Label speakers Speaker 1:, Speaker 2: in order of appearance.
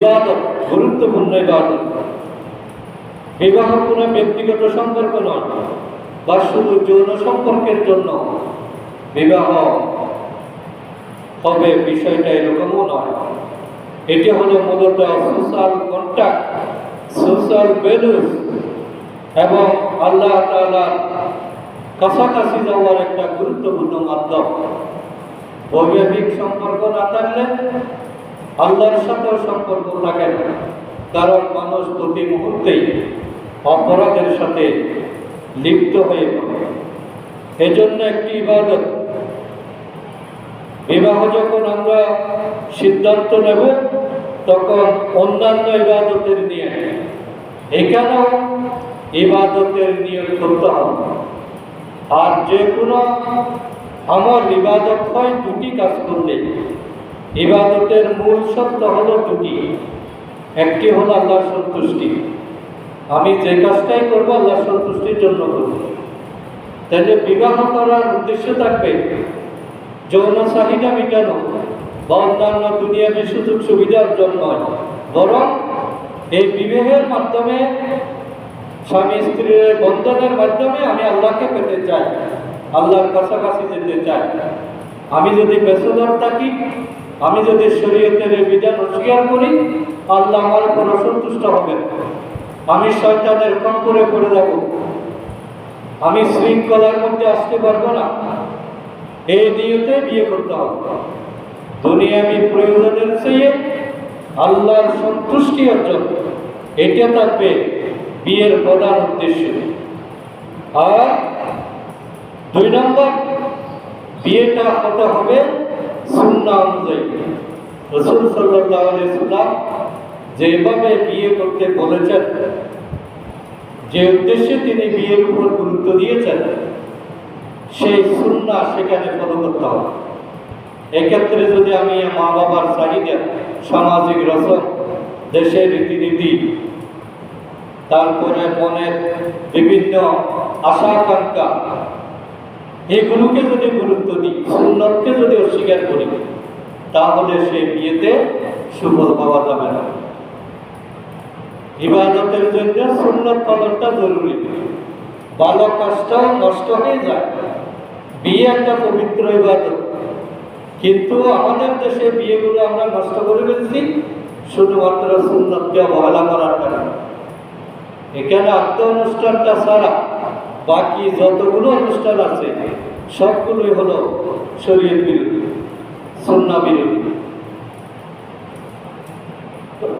Speaker 1: ইবাদত, গুরুত্বপূর্ণ ইবাদত। বিবাহ কোনো ব্যক্তিগত সম্পর্ক নয় বা শুধু যৌন সম্পর্কের জন্য বিবাহ হবে, বিষয়টা এরকমও নয়। এটি হলো মূলত সোশ্যাল কন্ট্যাক্ট, সোশ্যাল ভ্যালুস এবং আল্লাহ তাআলার কাছাকাছি যাওয়ার একটা গুরুত্বপূর্ণ মাধ্যম। বৈবাহিক সম্পর্ক না থাকলে আল্লাহর সাথেও সম্পর্ক থাকে না, কারণ মানুষ প্রতি মুহূর্তেই অপরাধের সাথে লিপ্ত হয়ে পড়ে। এজন্য একটি ইবাদত। বিবাহ যখন আমরা সিদ্ধান্ত নেব তখন অন্যান্য ইবাদতের নিয়ে এখানেও ইবাদতের নিয়ত করতে হবে। আর যে কোনো আমার ইবাদত হয় দুটি কাজ করলে। ইবাদতের মূল শর্ত হলো দুটি। একটি হলো আল্লাহর সন্তুষ্টি। আমি যে কাজটাই করবো আল্লাহর সন্তুষ্টির জন্য করব। তাহলে বিবাহ করার উদ্দেশ্য থাকবে যৌন চাহিদা মেটানো বা অন্যান্য দুনিয়াবী সুযোগ সুবিধার জন্য নয়, বরং এই বিবাহের মাধ্যমে স্বামী স্ত্রীর বন্ধনের মাধ্যমে আমি আল্লাহকে পেতে চাই, আল্লাহর কাছাকাছি যেতে চাই। আমি যদি বেসুদর থাকি, আমি যদি শরীয়তের বিধান অস্বীকার করি, আল্লাহ আমার উপর অসন্তুষ্ট হবেন। আমি শয়তানের খপ্পরে পড়ে যাব, আমি শৃঙ্খলার মধ্যে আসতে পারবো না। এই নিয়তে বিয়ে করতে হবে। দুনিয়াবী প্রয়োজনের চেয়ে আল্লাহর সন্তুষ্টি অর্জন, এটা থাকবে বিয়ের প্রধান উদ্দেশ্য। আর 2 নম্বর, বিয়েটা হতে হবে সুন্নাহ অনুযায়ী। রাসূল সাল্লাল্লাহু আলাইহি ওয়াসাল্লাম যেভাবে বিয়ে করতে বলেছেন, যে উদ্দেশ্যে তিনি বিয়ের উপর গুরুত্ব দিয়েছেন, সেই সুন্নাহ সেখানে ফলো করতে হবে। এক্ষেত্রে যদি আমি মা বাবার চাহিদা, সামাজিক রসম, দেশের রীতিনীতি, তারপরে মনের বিভিন্ন আশা আকাঙ্ক্ষা, এগুলোকে যদি গুরুত্ব দিই, সুন্নতকে যদি অস্বীকার করি, তাহলে সেই বিয়েতে সুফল পাওয়া যাবে না। ইবাদতের জন্য সুন্নত পালনটা জরুরি। ভালো কাজটাও নষ্ট হয়ে যায়। বিয়ে একটা পবিত্র ইবাদত, কিন্তু আমাদের দেশে বিয়েগুলো আমরা নষ্ট করে ফেলছি শুধুমাত্র সুন্নতকে অবহেলা করার কারণে। এখানে আত্ম অনুষ্ঠানটা ছাড়া বাকি যতগুলো অনুষ্ঠান আছে সবগুলোই হলো শরীয়ত বিরোধী, সুন্নাহ বিরোধী।